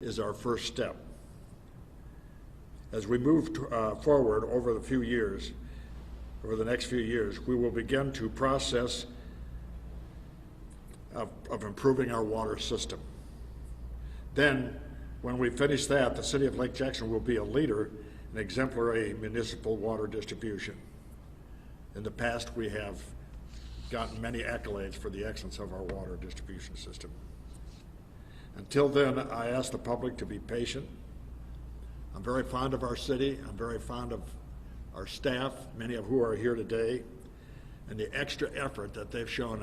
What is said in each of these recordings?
is our first step. As we move forward over the next few years, we will begin to process of improving our water system. Then, when we finish that, the City of Lake Jackson will be a leader in exemplary municipal water distribution. In the past, we have gotten many accolades for the excellence of our water distribution system. Until then, I ask the public to be patient. I'm very fond of our city. I'm very fond of our staff, many of who are here today, and the extra effort that they've shown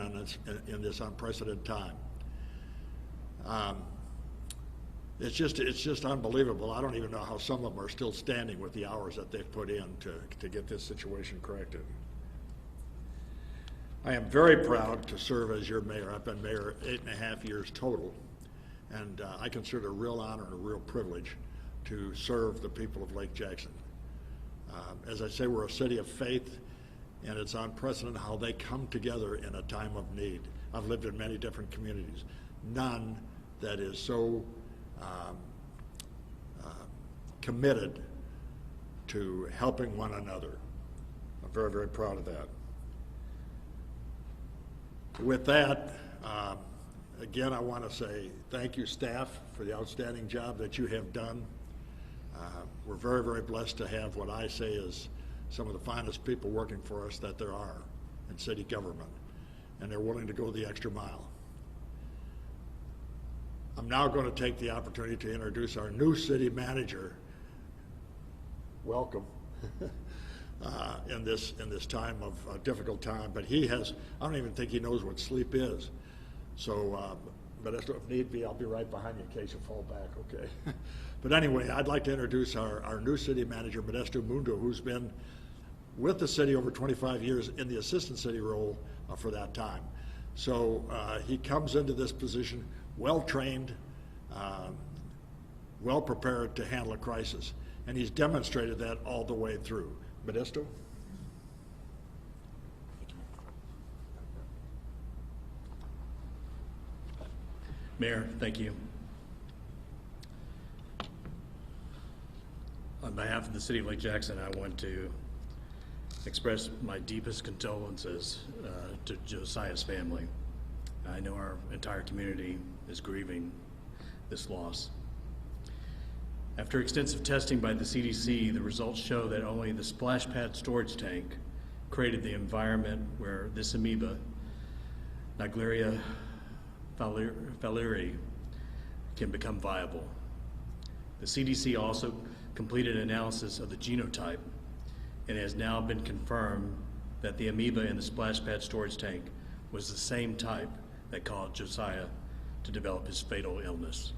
in this unprecedented time. It's just unbelievable. I don't even know how some of them are still standing with the hours that they've put in to get this situation corrected. I am very proud to serve as your mayor. I've been mayor 8.5 years total, and I consider it a real honor and a real privilege to serve the people of Lake Jackson. As I say, we're a city of faith, and it's unprecedented how they come together in a time of need. I've lived in many different communities, none that is so committed to helping one another. I'm very, very proud of that. With that, again, I want to say thank you, staff, for the outstanding job that you have done. We're very, very blessed to have what I say is some of the finest people working for us that there are in city government, and they're willing to go the extra mile. I'm now going to take the opportunity to introduce our new city manager. Welcome. In this time of difficult time, but I don't even think he knows what sleep is. So, but if need be, I'll be right behind you in case you fall back, okay? But anyway, I'd like to introduce our new city manager, Modesto Mundo, who's been with the city over 25 years in the assistant city role for that time. So he comes into this position well-trained, well-prepared to handle a crisis, and he's demonstrated that all the way through. Modesto? Mayor, thank you. On behalf of the City of Lake Jackson, I want to express my deepest condolences to Josiah's family. I know our entire community is grieving this loss. After extensive testing by the CDC, the results show that only the splash pad storage tank created the environment where this amoeba, Naegleria fowleri, can become viable. The CDC also completed analysis of the genotype and has now been confirmed that the amoeba in the splash pad storage tank was the same type that caused Josiah to develop his fatal illness.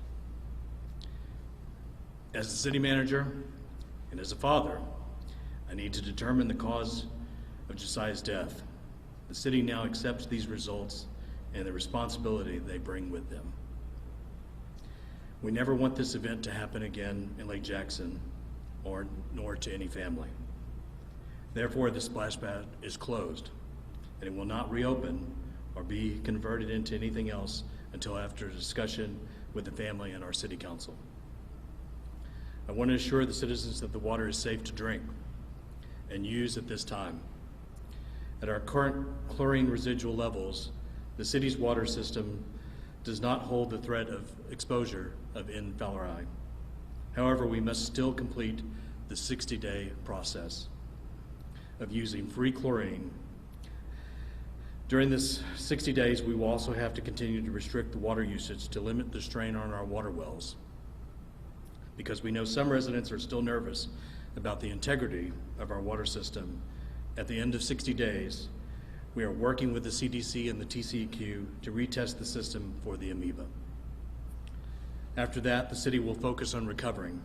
As the city manager and as a father, I need to determine the cause of Josiah's death. The city now accepts these results and the responsibility they bring with them. We never want this event to happen again in Lake Jackson nor to any family. Therefore, the splash pad is closed and it will not reopen or be converted into anything else until after discussion with the family and our city council. I want to assure the citizens that the water is safe to drink and use at this time. At our current chlorine residual levels, the city's water system does not hold the threat of exposure of N. fowleri. However, we must still complete the 60-day process of using free chlorine. During this 60 days, we will also have to continue to restrict the water usage to limit the strain on our water wells, because we know some residents are still nervous about the integrity of our water system. At the end of 60 days, we are working with the CDC and the TCEQ to retest the system for the amoeba. After that, the city will focus on recovering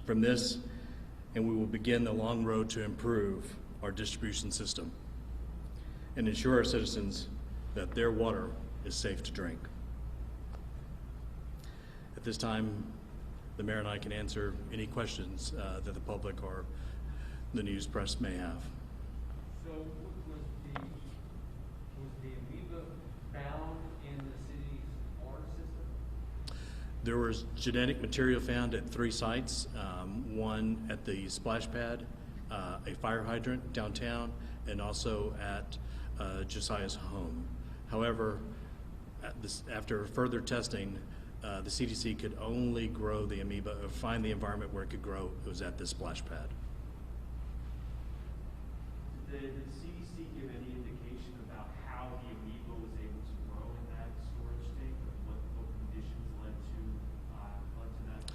from this, and we will begin the long road to improve our distribution system and ensure our citizens that their water is safe to drink. At this time, the mayor and I can answer any questions that the public or the news press may have. So was the amoeba found in the city's water system? There was genetic material found at 3 sites, one at the splash pad, a fire hydrant downtown, and also at Josiah's home. However, after further testing, the CDC could only grow the amoeba, or find the environment where it could grow. It was at this splash pad. Did the CDC give any indication about how the amoeba was able to grow in that storage tank? What conditions led to that to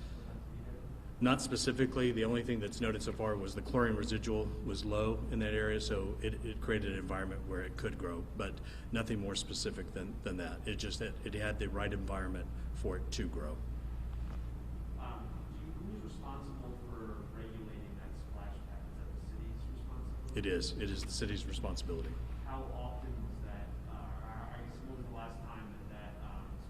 be there? Not specifically. The only thing that's noted so far was the chlorine residual was low in that area, so it created an environment where it could grow, but nothing more specific than that. It just that it had the right environment for it to grow. Who's responsible for regulating that splash pad? Is that the city's responsibility? It is. It is the city's responsibility. How often was that, I guess when was the last time that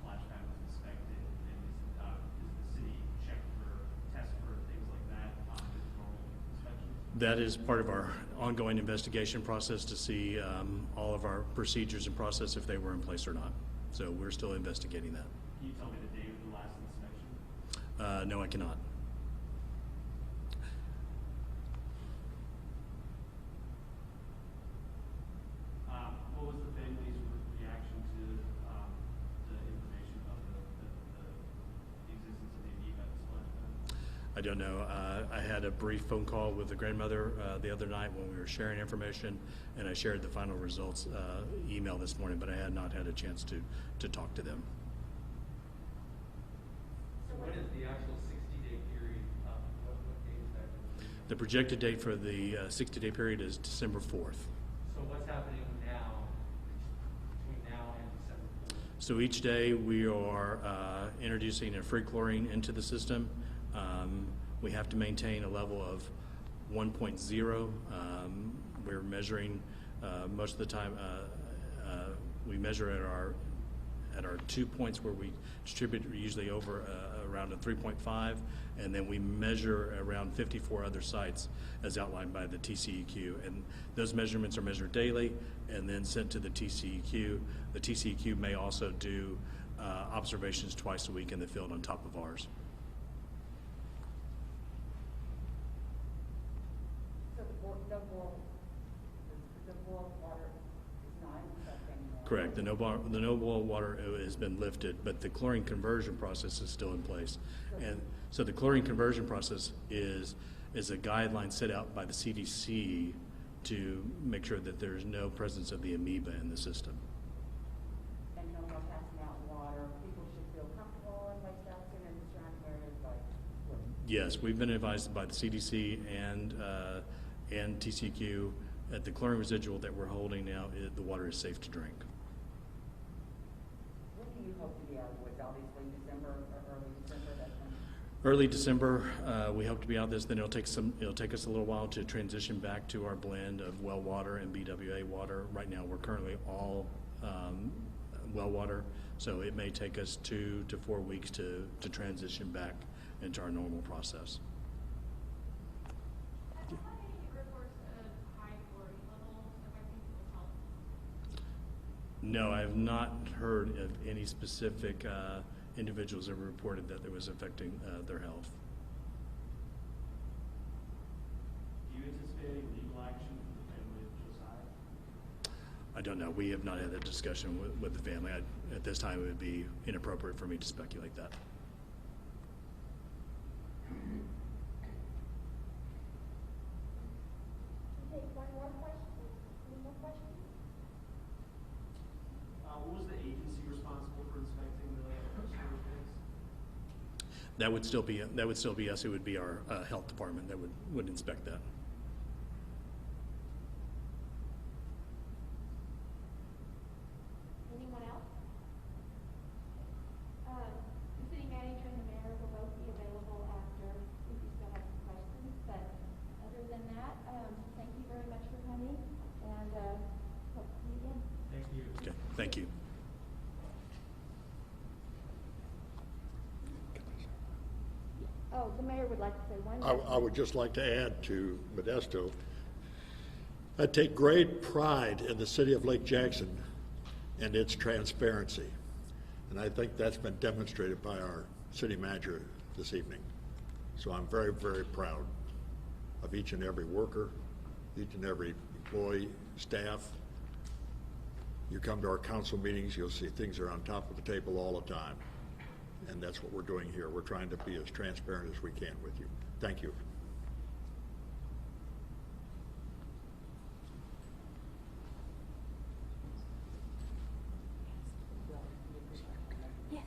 splash pad was inspected? And does the city test for things like that, with normal inspections? That is part of our ongoing investigation process to see all of our procedures and process if they were in place or not. So we're still investigating that. Can you tell me the date of the last inspection? No, I cannot. What was the family's reaction to the information about the existence of the amoeba at the splash pad? I don't know. I had a brief phone call with the grandmother the other night when we were sharing information, and I shared the final results email this morning, but I had not had a chance to talk to them. So when is the actual 60-day period up? What date is that? The projected date for the 60-day period is December 4th. So what's happening now, between now and December 4th? So each day we are introducing a free chlorine into the system. We have to maintain a level of 1.0. We're measuring most of the time. We measure at our 2 points where we distribute usually over around a 3.5, and then we measure around 54 other sites as outlined by the TCEQ. And those measurements are measured daily and then sent to the TCEQ. The TCEQ may also do observations twice a week in the field on top of ours. So the boil water is not in effect anymore? Correct. The no boil water has been lifted, but the chlorine conversion process is still in place. And so the chlorine conversion process is a guideline set out by the CDC to make sure that there is no presence of the amoeba in the system. And no more passing out water, people should feel comfortable in Lake Jackson and surrounding areas like what? Yes, we've been advised by the CDC and TCEQ that the chlorine residual that we're holding now, the water is safe to drink. When do you hope to be out of the woods? Obviously December or early December, that's when? Early December, we hope to be out of this. Then it'll take us a little while to transition back to our blend of well water and BWA water. Right now, we're currently all well water, so it may take us 2 to 4 weeks to transition back into our normal process. Have you had any reports of high chlorine levels affecting people's health? No, I have not heard of any specific individuals that reported that it was affecting their health. Do you anticipate any legal action from the family of Josiah? I don't know. We have not had that discussion with the family. At this time, it would be inappropriate for me to speculate that. Take one more question. Any more questions? What was the agency responsible for inspecting the storage tanks? That would still be us. It would be our health department that would inspect that. Anyone else? The city manager and the mayor will both be available after if you still have some questions. But other than that, thank you very much for coming, and hope to see you again. Thank you. Okay, thank you. Oh, the mayor would like to say one. I would just like to add to Modesto, I take great pride in the city of Lake Jackson and its transparency. And I think that's been demonstrated by our city manager this evening. So I'm very, very proud of each and every worker, each and every employee, staff. You come to our council meetings, you'll see things are on top of the table all the time. And that's what we're doing here. We're trying to be as transparent as we can with you. Thank you. Yes.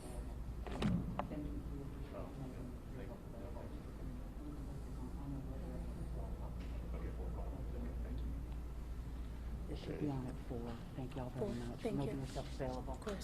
It should be on at 4. Thank y'all very much for Thank you. making yourself available. Of course.